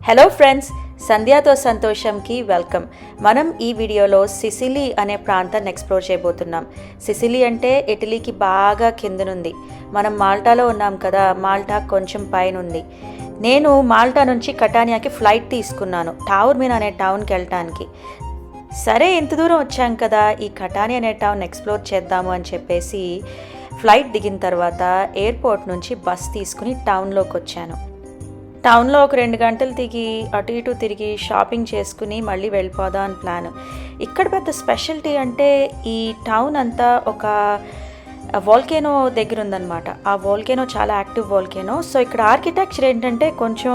Hello friends, సంధ్యాతో సంతోషంకి welcome. మనం ఈ వీడియోలో సిసిలీ అనే ప్రాంతాన్ని ఎక్స్ప్లోర్ చేయబోతున్నాం. సిసిలీ అంటే ఇటలీకి బాగా కిందనుంది. మనం మాల్టాలో ఉన్నాం కదా, మాల్టా కొంచెం పైన ఉంది. నేను మాల్టా నుంచి కటానియాకి ఫ్లైట్ తీసుకున్నాను టావర్మినా అనే టౌన్కి వెళ్ళటానికి. సరే, ఇంత దూరం వచ్చాం కదా, ఈ కటానియా అనే టౌన్ ఎక్స్ప్లోర్ చేద్దాము అని చెప్పేసి ఫ్లైట్ దిగిన తర్వాత ఎయిర్పోర్ట్ నుంచి బస్ తీసుకుని టౌన్లోకి వచ్చాను. టౌన్లో ఒక 2 గంటలు దిగి అటు ఇటు తిరిగి షాపింగ్ చేసుకుని మళ్ళీ వెళ్ళిపోదాం అని ప్లాన్. ఇక్కడ పెద్ద స్పెషాలిటీ అంటే ఈ టౌన్ అంతా ఒక వోల్కెనో దగ్గర ఉందన్నమాట. ఆ వోల్కెనో చాలా యాక్టివ్ వోల్కెనో. సో ఇక్కడ ఆర్కిటెక్చర్ ఏంటంటే కొంచెం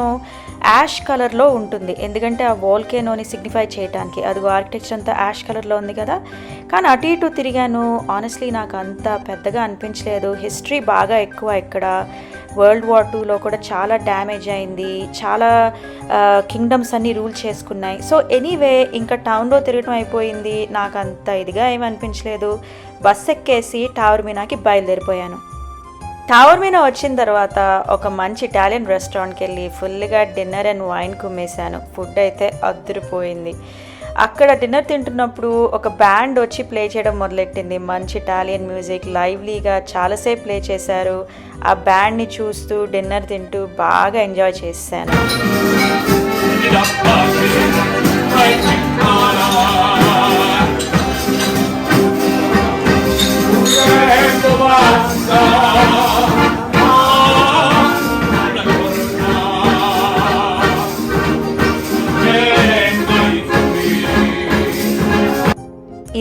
యాష్ కలర్లో ఉంటుంది, ఎందుకంటే ఆ వోల్కెనోని సిగ్నిఫై చేయడానికి. అదిగో ఆర్కిటెక్చర్ అంతా యాష్ కలర్లో ఉంది కదా. కానీ అటు ఇటు తిరిగాను, ఆనెస్ట్లీ నాకు అంత పెద్దగా అనిపించలేదు. హిస్టరీ బాగా ఎక్కువ ఇక్కడ. వరల్డ్ వార్ 2లో కూడా చాలా డ్యామేజ్ అయింది, చాలా కింగ్డమ్స్ అన్నీ రూల్ చేసుకున్నాయి. సో ఎనీవే, ఇంకా టౌన్లో తిరగటం అయిపోయింది, నాకు అంత ఇదిగా ఏమనిపించలేదు. బస్ ఎక్కేసి టావర్మినాకి బయలుదేరిపోయాను. టావర్మినా వచ్చిన తర్వాత ఒక మంచి ఇటాలియన్ రెస్టారెంట్కి వెళ్ళి ఫుల్గా డిన్నర్ అండ్ వైన్ కుమ్మేశాను. ఫుడ్ అయితే అద్దరిపోయింది. అక్కడ డిన్నర్ తింటున్నప్పుడు ఒక బ్యాండ్ వచ్చి ప్లే చేయడం మొదలెట్టింది. మంచి ఇటాలియన్ మ్యూజిక్ లైవ్లీగా చాలాసేపు ప్లే చేశారు. ఆ బ్యాండ్ని చూస్తూ డిన్నర్ తింటూ బాగా ఎంజాయ్ చేశాను.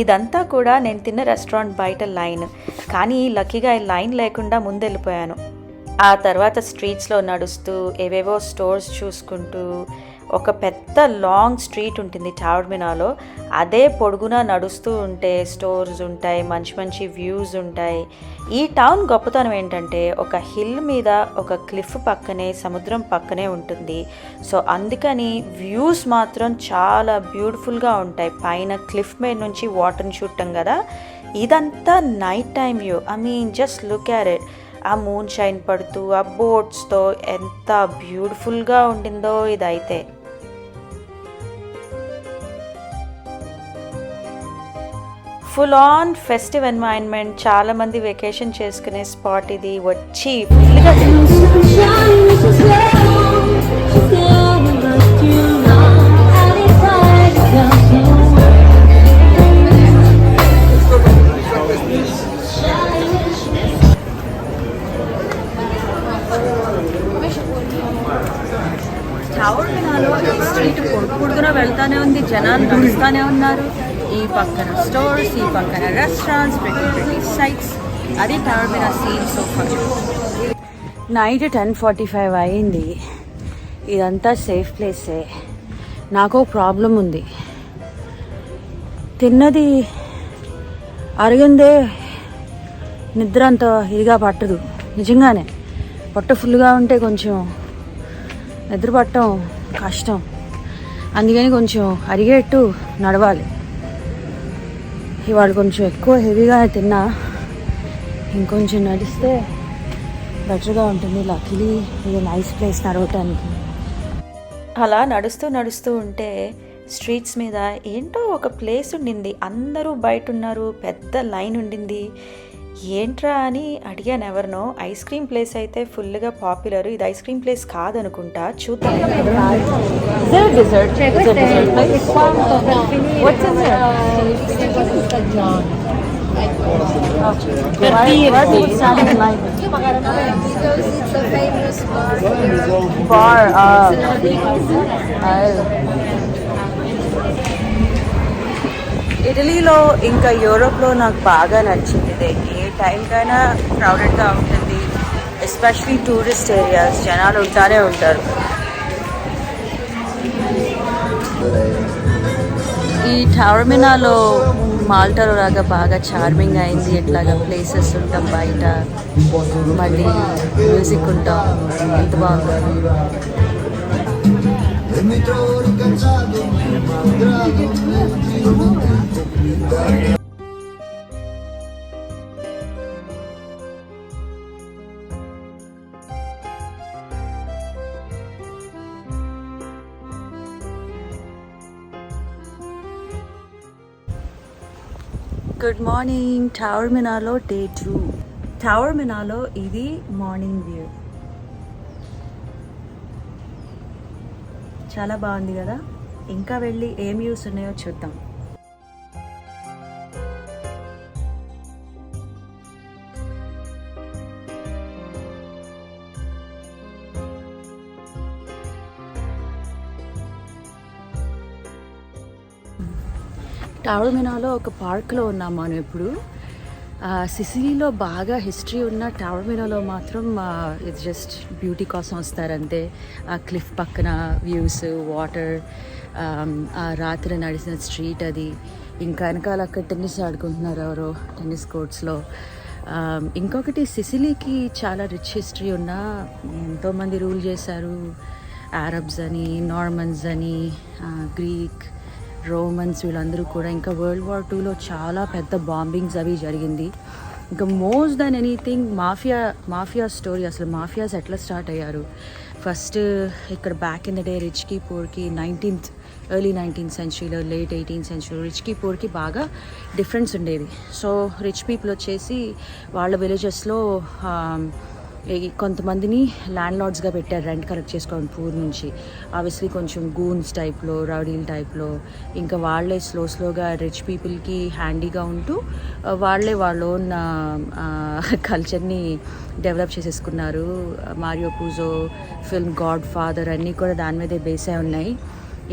ఇదంతా కూడా నేను తిన్న రెస్టారెంట్ బయట లైన్, కానీ లక్కీగా ఈ లైన్ లేకుండా ముందెళ్ళిపోయాను. ఆ తర్వాత స్ట్రీట్స్లో నడుస్తూ ఏవేవో స్టోర్స్ చూసుకుంటూ, ఒక పెద్ద లాంగ్ స్ట్రీట్ ఉంటుంది టావర్మినాలో, అదే పొడుగునా నడుస్తూ ఉంటే స్టోర్స్ ఉంటాయి, మంచి మంచి వ్యూస్ ఉంటాయి. ఈ టౌన్ గొప్పతనం ఏంటంటే ఒక హిల్ మీద ఒక క్లిఫ్ పక్కనే, సముద్రం పక్కనే ఉంటుంది. సో అందుకని వ్యూస్ మాత్రం చాలా బ్యూటిఫుల్గా ఉంటాయి. పైన క్లిఫ్ మీద నుంచి వాటర్ని చూడటం కదా. ఇదంతా night time view. I mean just look at it. ఆ మూన్ షైన్ పడుతూ ఆ బోట్స్తో ఎంత బ్యూటిఫుల్గా ఉండిందో ఇదైతే. ఫుల్ ఆన్ ఫెస్టివ్ ఎన్వైరన్మెంట్, చాలామంది వెకేషన్ చేసుకునే స్పాట్ ఇది. వచ్చి ఫుల్గా టావర్మినాలో ఈ స్ట్రీట్ పొడుగునా వెళ్తానే ఉంది, జనాలు నడుస్తూనే ఉన్నారు. ఈ పక్కన స్టోర్స్, ఈ పక్కన రెస్టారెంట్స్, ప్రతి సైట్స్. అది టావర్మినా సీన్ సో ఫర్. నైట్ 10:45 అయింది. ఇదంతా సేఫ్ ప్లేసే. నాకు ప్రాబ్లం ఉంది. తిన్నది అరిగిందే, నిద్ర అంత ఇదిగా పట్టదు నిజంగానే. పొట్ట ఫుల్గా ఉంటే కొంచెం నిద్ర పట్టడం కష్టం, అందుకని కొంచెం అరిగేట్టు నడవాలి. ఇవాళ కొంచెం ఎక్కువ హెవీగా తిన్నా, ఇంకొంచెం నడిస్తే బెటర్గా ఉంటుంది. లక్కీలీ ఇది నైస్ ప్లేస్ నడవటానికి. అలా నడుస్తూ ఉంటే స్ట్రీట్స్ మీద ఏంటో ఒక ప్లేస్ ఉండింది, అందరూ బయట ఉన్నారు, పెద్ద లైన్ ఉండింది. ఏంట్రా అని అడిగాను ఎవరినో. ఐస్ క్రీమ్ ప్లేస్ అయితే ఫుల్గా పాపులర్. ఇది ఐస్ క్రీమ్ ప్లేస్ కాదనుకుంటా, చూద్దాం. ఇటలీలో ఇంకా యూరోప్లో నాకు బాగా నచ్చింది. ఏ టైంకైనా క్రౌడెడ్గా ఉంటుంది, ఎస్పెషలీ టూరిస్ట్ ఏరియాస్. జనాలు ఉంటానే ఉంటారు. ఈ టావర్మినాలో మాల్టాలో లాగా బాగా చార్మింగ్ అయింది. ఇట్లాగా ప్లేసెస్ ఉంటాం బయట, మళ్ళీ మ్యూజిక్ ఉంటాం. ఎంత బాగుంది. Good morning. టవర్ మినార్లో డే 2. టవర్ మినార్లో ఇది మార్నింగ్ వ్యూ. చాలా బాగుంది కదా. ఇంకా వెళ్ళి ఏం వ్యూస్ ఉన్నాయో చూద్దాం. టవర్ మినార్లో ఒక పార్క్లో ఉన్నాం మనం ఇప్పుడు. సిసిలీలో బాగా హిస్టరీ ఉన్న టవర్ మినార్లో మాత్రం ఇట్స్ జస్ట్ బ్యూటీ కోసం వస్తారంతే. ఆ క్లిఫ్ పక్కన వ్యూస్, వాటర్, ఆ రాత్రి నడిచిన స్ట్రీట్ అది. ఇంకా వెనకాల అక్కడ టెన్నిస్ ఆడుకుంటున్నారు ఎవరో టెన్నిస్ కోర్ట్స్లో. ఇంకొకటి సిసిలీకి చాలా రిచ్ హిస్టరీ ఉన్న ఎంతోమంది రూల్ చేశారు. అరబ్స్ అని, నార్మన్స్ అని, గ్రీక్, రోమన్స్, వీళ్ళందరూ కూడా. ఇంకా వరల్డ్ వార్ 2లో చాలా పెద్ద బాంబింగ్స్ అవి జరిగింది. ఇంకా most than anything mafia story. అసలు మాఫియాస్ ఎట్లా స్టార్ట్ అయ్యారు. ఫస్ట్ ఇక్కడ back in the day rich కి పూర్కి ఎర్లీ 19th సెంచరీలో, లేట్ 18th సెంచరీలో రిచ్ కి పూర్కి బాగా డిఫరెన్స్ ఉండేది. సో రిచ్ పీపుల్ వచ్చేసి వాళ్ళ విలేజెస్లో కొంతమందిని ల్యాండ్ లార్డ్స్గా పెట్టారు రెంట్ కలెక్ట్ చేసుకోవడం పూర్ నుంచి. ఆబ్వియస్లీ కొంచెం గూన్స్ టైప్లో, రౌడీల టైప్లో. ఇంకా వాళ్ళే స్లోగా రిచ్ పీపుల్కి హ్యాండీగా ఉంటూ వాళ్ళే వాళ్ళ ఓన్ కల్చర్ని డెవలప్ చేసేసుకున్నారు. Mario Puzo film Godfather అన్నీ కూడా దాని మీదే బేస్ అయి ఉన్నాయి.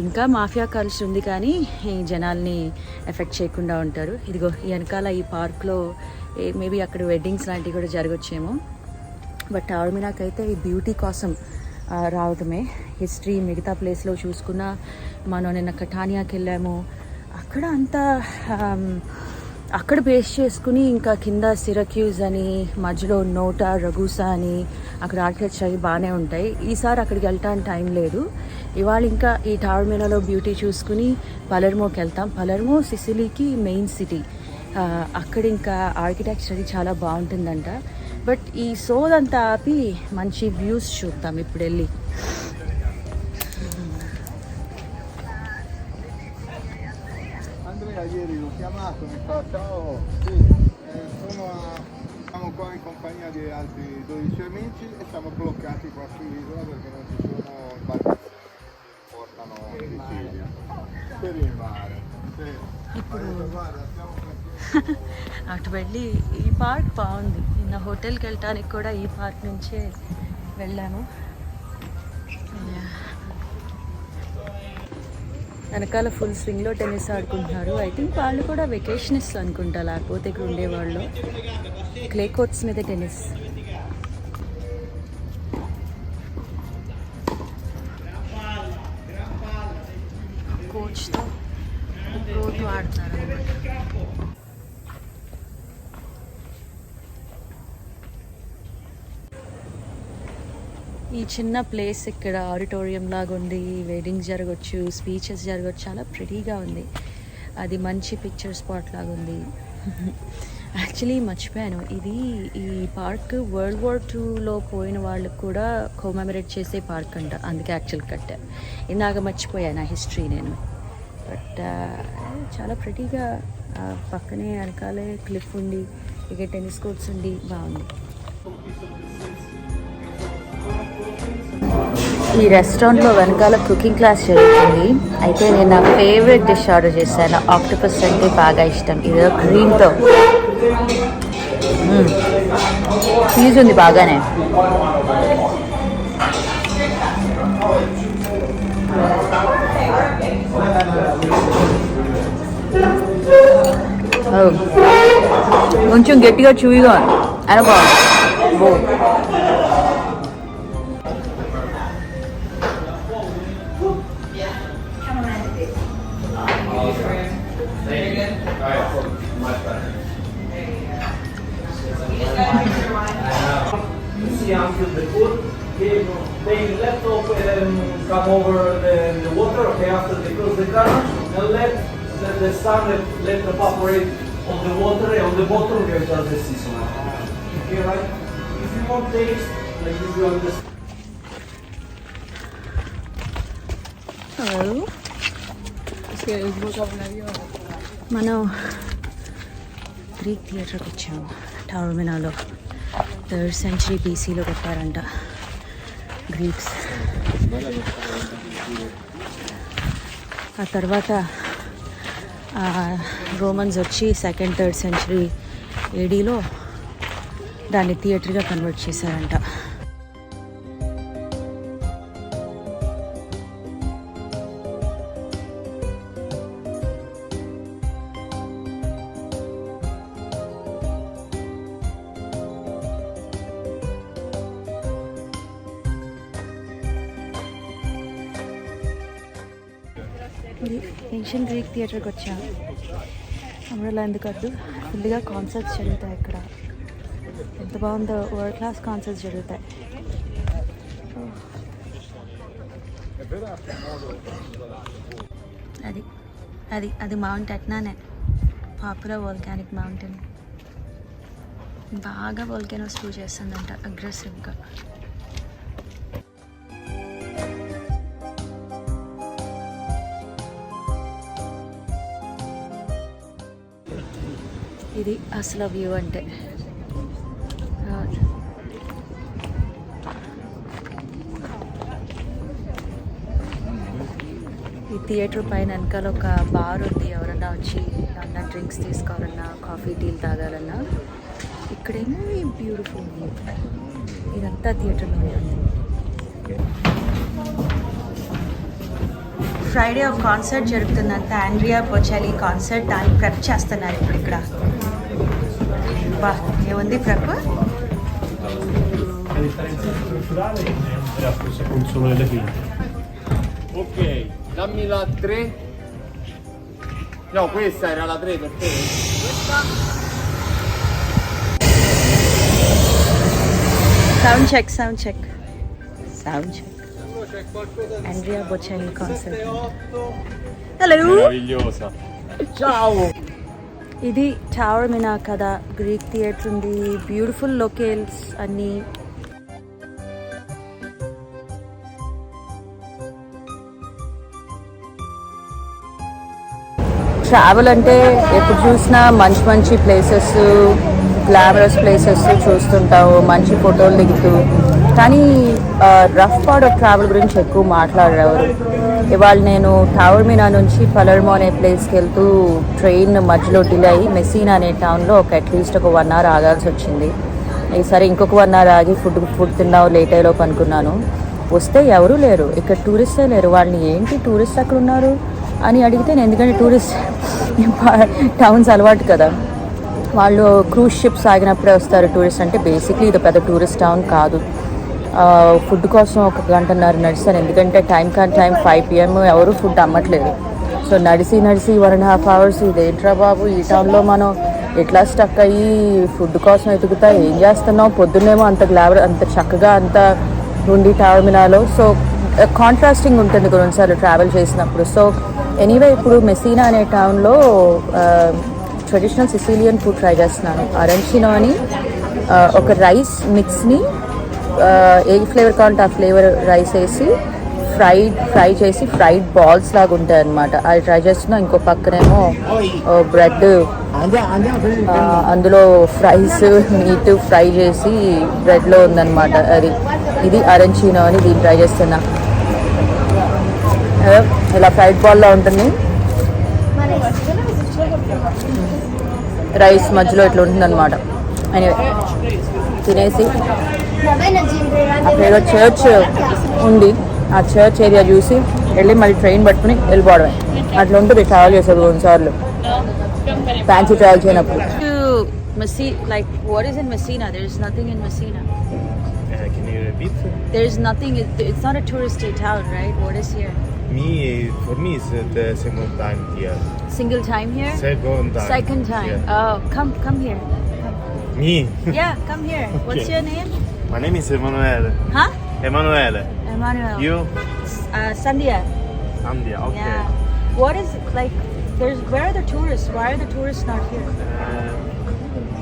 ఇంకా మాఫియా కల్చర్ ఉంది కానీ ఈ జనాల్ని ఎఫెక్ట్ చేయకుండా ఉంటారు. ఇదిగో ఈ వెనకాల ఈ పార్క్లో మేబీ అక్కడ వెడ్డింగ్స్ లాంటివి కూడా జరగచ్చేమో. బట్ టవర్ మినార్కి అయితే ఈ బ్యూటీ కోసం రావటమే. హిస్టరీ మిగతా ప్లేస్లో చూసుకున్న మనం నిన్న కటానియాకి వెళ్ళాము. అక్కడ అంతా అక్కడ బేస్ చేసుకుని ఇంకా కింద సిరక్యూజ్ అని, మధ్యలో నోటా, రగూసా అని అక్కడ ఆర్కిటెక్చర్ అవి బాగానే ఉంటాయి. ఈసారి అక్కడికి వెళ్ళటానికి టైం లేదు. ఇవాళ ఇంకా ఈ టవర్ మినార్లో బ్యూటీ చూసుకుని పలెర్మోకి వెళ్తాం. పలెర్మో సిసిలీకి మెయిన్ సిటీ. అక్కడ ఇంకా ఆర్కిటెక్చర్ అది చాలా బాగుంటుందంట. బట్ ఈ సోదంతా ఆపి మంచి వ్యూస్ చూద్దాం ఇప్పుడు వెళ్ళి. Siamo qua in compagnia di altri 12 amici e siamo bloccati qua sull'isola perché non ci sono imbarcazioni che portano in Sicilia per il mare. ఇప్పుడు అటు వెళ్ళి ఈ పార్క్ బాగుంది. నిన్న హోటల్కి వెళ్ళటానికి కూడా ఈ పార్క్ నుంచే వెళ్ళాము. వెనకాల ఫుల్ స్వింగ్లో టెన్నిస్ ఆడుకుంటున్నారు. ఐ థింక్ వాళ్ళు కూడా వెకేషనిస్ట్ అనుకుంటా, లేకపోతే ఇక్కడ ఉండేవాళ్ళు. క్లే కోర్ట్స్ మీద టెన్నిస్. కోచ్తో ప్రోతో ఆడుతున్నారు అన్నమాట. ఈ చిన్న ప్లేస్ ఇక్కడ ఆడిటోరియం లాగా ఉంది. వెడ్డింగ్స్ జరగవచ్చు, స్పీచెస్ జరగవచ్చు. చాలా ప్రిటీగా ఉంది. అది మంచి పిక్చర్ స్పాట్ లాగా ఉంది. యాక్చువల్లీ మర్చిపోయాను, ఇది ఈ పార్క్ వరల్డ్ వార్ 2లో పోయిన వాళ్ళకు కూడా కొమెమరేట్ చేసే పార్క్ అంట. అందుకే యాక్చువల్ కట్టారు. ఇందాక మర్చిపోయాను ఆ హిస్టరీ నేను. బట్ చాలా ప్రిటీగా పక్కనే వెనకాలే క్లిఫ్ ఉండి, ఇక టెన్నిస్ కోర్ట్స్ ఉండి బాగుంది. ఈ రెస్టారెంట్లో వెనకాల కుకింగ్ క్లాస్ జరుగుతుంది. అయితే నేను నా ఫేవరెట్ డిష్ ఆర్డర్ చేశాను. ఆక్టోపస్ అంటే బాగా ఇష్టం. ఇదో గ్రీన్తో చీజ్ ఉంది బాగానే. కొంచెం గట్టిగా చూయిగా అని బాగుంది. Until the food they left off come over the water, okay, after they close the cannon and let the sun let evaporate on the water on the bottom where it does the season. Okay, right? If you want taste, like if you understand. మనం Greek థియేటర్కి వచ్చాము. టౌర్మినాలో 3rd century BCలో కట్టారంట Greeks. ఆ తర్వాత Romans వచ్చి 2nd 3rd century ADలో దాన్ని థియేటర్గా convert చేశారంట. Ancient Greek థియేటర్కి వచ్చాము. అమరలా ఎందుకద్దు, ఫుల్గా కాన్సర్ట్స్ జరుగుతాయి ఇక్కడ. ఎంత బాగుందో, వరల్డ్ క్లాస్ కాన్సర్ట్స్ జరుగుతాయి. అది అది అది మౌంట్ ఎట్నానే, పాపులర్ వోల్కానిక్ మౌంటైన్. బాగా వోల్కానోస్ ప్రూవ్ చేస్తుందంట అగ్రెసివ్గా. ఇది అసలు వ్యూ అంటే. ఈ థియేటర్ పైన వెనకాల ఒక బార్ ఉంది. ఎవరన్నా వచ్చి అన్న డ్రింక్స్ తీసుకోవాలన్నా, కాఫీ టీలు తాగాలన్నా ఇక్కడేమో ఈ బ్యూటిఫుల్ వ్యూ. ఇదంతా థియేటర్లో ఉంటుంది. ఫ్రైడే ఒక కాన్సర్ట్ జరుగుతుందంట, ఆండ్రియా బొచెల్లి కాన్సర్ట్. దాన్ని ప్రెప్ చేస్తున్నారు ఇప్పుడు ఇక్కడ. బా ఏముంది prep. Ok, dammi la 3. No, questa era la 3 per te. Sound check, sound check, sound check. Andrea Bocelli concert. Hello, Meravigliosa. Ciao. ఇది టవర్ మినా కదా, గ్రీక్ థియేటర్ ఉంది. బ్యూటిఫుల్ లొకేల్స్ అన్నీ. ట్రావెల్ అంటే ఎప్పుడు చూసినా మంచి మంచి ప్లేసెస్, గ్లామరస్ ప్లేసెస్ చూస్తుంటావు, మంచి ఫోటోలు దిగుతూ. కానీ రఫ్ పార్ట్ ఆఫ్ ట్రావెల్ గురించి ఎక్కువ మాట్లాడేవారు. ఇవాళ నేను టవర్ మినా నుంచి పలర్మో అనే ప్లేస్కి వెళ్తూ ట్రైన్ మధ్యలో డిలే అయ్యి మెస్సీనా అనే టౌన్లో అట్లీస్ట్ ఒక 1 hour ఆగాల్సి వచ్చింది. ఈసారి ఇంకొక 1 hour ఆగి ఫుడ్ తిన్నావు లేట్ అయ్యేలోపు అనుకున్నాను. వస్తే ఎవరూ లేరు ఇక్కడ, టూరిస్టే లేరు. వాళ్ళని ఏంటి టూరిస్ట్ అక్కడ ఉన్నారు అని అడిగితే, నేను ఎందుకంటే టూరిస్ట్ టౌన్స్ అలవాటు కదా, వాళ్ళు క్రూజ్ షిప్స్ ఆగినప్పుడే వస్తారు టూరిస్ట్. అంటే బేసిక్లీ ఇది పెద్ద టూరిస్ట్ టౌన్ కాదు. ఫుడ్ కోసం 1 గంటన్నర నడిచాను, ఎందుకంటే టైం 5 PM ఎవరు ఫుడ్ అమ్మట్లేదు. సో నడిచి 1.5 hours ఇదేంట్రా బాబు, ఈ టౌన్లో మనం ఎట్లా స్టక్ అయ్యి ఫుడ్ కోసం ఎతుకుతా ఏం చేస్తున్నావు. పొద్దున్నేమో అంత గ్లామర్, అంత చక్కగా అంత ఉండి టవర్ మినాలో. సో కాంట్రాస్టింగ్ ఉంటుంది కొన్నిసార్లు ట్రావెల్ చేసినప్పుడు. సో ఎనీవే ఇప్పుడు మెస్సీనా అనే టౌన్లో ట్రెడిషనల్ సిసిలియన్ ఫుడ్ ట్రై చేస్తున్నాను. అరెంచినో అని ఒక రైస్ మిక్స్ని ఏ ఫ్లేవర్ కావాలంటే ఆ ఫ్లేవర్ రైస్ వేసి ఫ్రై చేసి ఫ్రైడ్ బాల్స్ లాగా ఉంటాయి అన్నమాట. అది ట్రై చేస్తున్నా. ఇంకో పక్కనేమో బ్రెడ్, అందులో ఫ్రైస్ మీట్ ఫ్రై చేసి బ్రెడ్లో ఉందన్నమాట. ఇది అరెంచినో అని దీన్ని ట్రై చేస్తున్నా. ఇలా ఫ్రైడ్ బాల్లో ఉంటుంది, రైస్ మధ్యలో ఇట్లా ఉంటుంది అనమాట. ఎనీవే తినేసి అక్కడ చర్చ్ ఉంది, ఆ చర్చ్ ఏరియా చూసి వెళ్ళి మళ్ళీ ట్రైన్ పట్టుకుని వెళ్ళిపోవడమే. అట్లా ఉంటుంది ట్రావెల్ చేసేది కొన్నిసార్లు, ఫ్యాన్సీ ట్రావెల్ చేయనప్పుడు. Like what is in Messina? There is nothing in Messina. Can you repeat? There is nothing. It's not a touristy town, right? What is here? For me, it's the second time here. Single time here? Second time. Second time. Yeah. Oh, come here. Me? Yeah, come here. What's Okay. your name? My name is Emanuele. Huh? Emanuele. Emmanuel. You? Sandia. Andia. Okay. Yeah. What is like? Where are the tourists? Why are the tourists not here?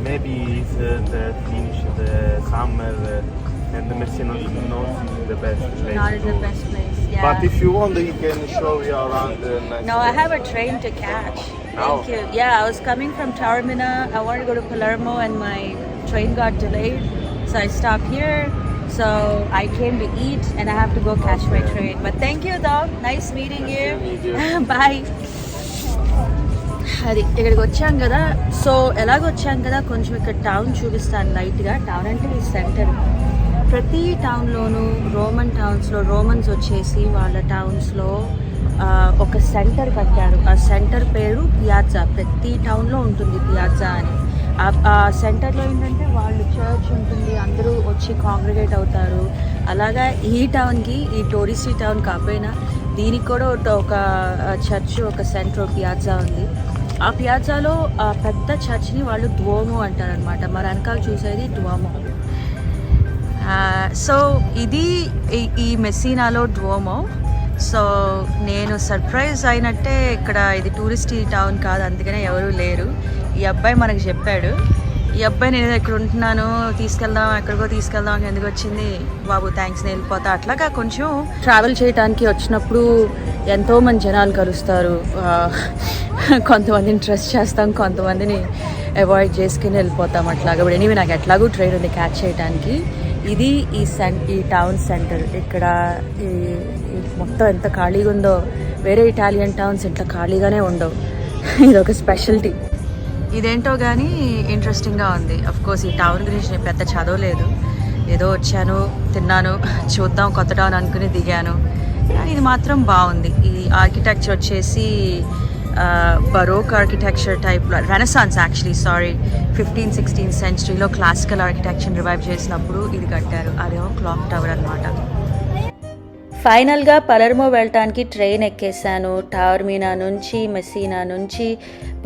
Maybe it's the finish the summer and the Messina North is the best place. Not is to the best place. Yeah. But if you want, he can show you around the next. No, I have a train to catch. Thank Oh. you. Yeah, I was coming from Taormina. I wanted to go to Palermo and my train got delayed. So I stopped here. So I came to eat and I have to go catch my train. But thank you though. Nice meeting you. Bye. అది ఇక్కడికి వచ్చాం కదా. So ఎలాగొచ్చాం కదా, కొంచెం ఇక్కడ town చూపిస్తాను లైట్గా. Town అంటే ఈ సెంటర్. ప్రతి టౌన్లోనూ రోమన్ టౌన్స్లో రోమన్స్ వచ్చేసి వాళ్ళ టౌన్స్లో ఒక సెంటర్ కట్టారు. ఆ సెంటర్ పేరు పియాజా. ప్రతి టౌన్లో ఉంటుంది పియాజా అని. ఆ సెంటర్లో ఏంటంటే వాళ్ళు చర్చ్ ఉంటుంది, అందరూ వచ్చి కాంగ్రిగేట్ అవుతారు. అలాగా ఈ టౌన్కి, ఈ టూరిస్టీ టౌన్ కాకపోయినా దీనికి కూడా ఒక చర్చ్, ఒక సెంటర్ పియాజా ఉంది. ఆ పియాజాలో ఆ పెద్ద చర్చ్ని వాళ్ళు డ్వోమో అంటారనమాట. మరి వెనకాల చూసేది డ్వోమో. సో ఇది ఈ మెస్సీనాలో డ్వోమో. సో నేను సర్ప్రైజ్ అయినట్టే, ఇక్కడ ఇది టూరిస్టీ టౌన్ కాదు, అందుకనే ఎవరూ లేరు. ఈ అబ్బాయి మనకు చెప్పాడు. ఈ అబ్బాయి నేను ఇక్కడ ఉంటున్నాను, తీసుకెళ్దాం, ఎక్కడికో తీసుకెళ్దాం, ఎందుకు వచ్చింది బాబు, థ్యాంక్స్, నేను వెళ్ళిపోతా. అట్లాగా కొంచెం ట్రావెల్ చేయడానికి వచ్చినప్పుడు ఎంతోమంది జనాలు కలుస్తారు. కొంతమందిని ట్రస్ట్ చేస్తాం, కొంతమందిని అవాయిడ్ చేసుకుని వెళ్ళిపోతాం అట్లాగా. ఇప్పుడు ఎనీవే నాకు ఎట్లాగూ ట్రైన్ ఉంది క్యాచ్ చేయడానికి. ఇది ఈ టౌన్ సెంటర్. ఇక్కడ ఈ మొత్తం ఎంత ఖాళీగా ఉందో, వేరే ఇటాలియన్ టౌన్స్ ఇట్లా ఖాళీగానే ఉండవు. ఇది ఒక స్పెషాలిటీ. ఇదేంటో కానీ ఇంట్రెస్టింగ్గా ఉంది. అఫ్కోర్స్ ఈ టౌన్ గురించి నేను పెద్ద చదవలేదు, ఏదో వచ్చాను, తిన్నాను, చూద్దాం కొత్త టౌన్ అనుకుని దిగాను. కానీ ఇది మాత్రం బాగుంది. ఈ ఆర్కిటెక్చర్ వచ్చేసి బరోక్ ఆర్కిటెక్చర్ టైప్లో, రెనసాన్స్ యాక్చువల్లీ, 15th-16th centuryలో క్లాసికల్ ఆర్కిటెక్చర్ రివైవ్ చేసినప్పుడు ఇది కట్టారు. అదేమో క్లాక్ టవర్ అనమాట. ఫైనల్గా పలర్మో వెళ్ళటానికి ట్రైన్ ఎక్కేసాను. టావర్మినా నుంచి, మెస్సీనా నుంచి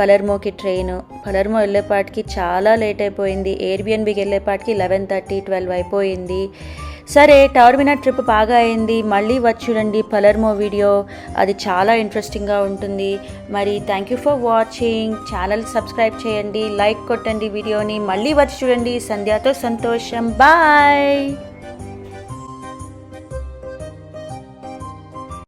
పలర్మోకి ట్రైన్. పలర్మో వెళ్ళేపాటికి చాలా లేట్ అయిపోయింది. ఎయిర్బిఎన్బికి వెళ్ళేపాటికి 11:30-12 అయిపోయింది. సరే, టావర్మినా ట్రిప్ బాగా అయింది. మళ్ళీ వచ్చి చూడండి పలర్మో వీడియో, అది చాలా ఇంట్రెస్టింగ్గా ఉంటుంది. మరి thank you for watching. Channel subscribe చేయండి, లైక్ కొట్టండి వీడియోని. మళ్ళీ వచ్చి చూడండి. సంధ్యాతో సంతోషం. బాయ్.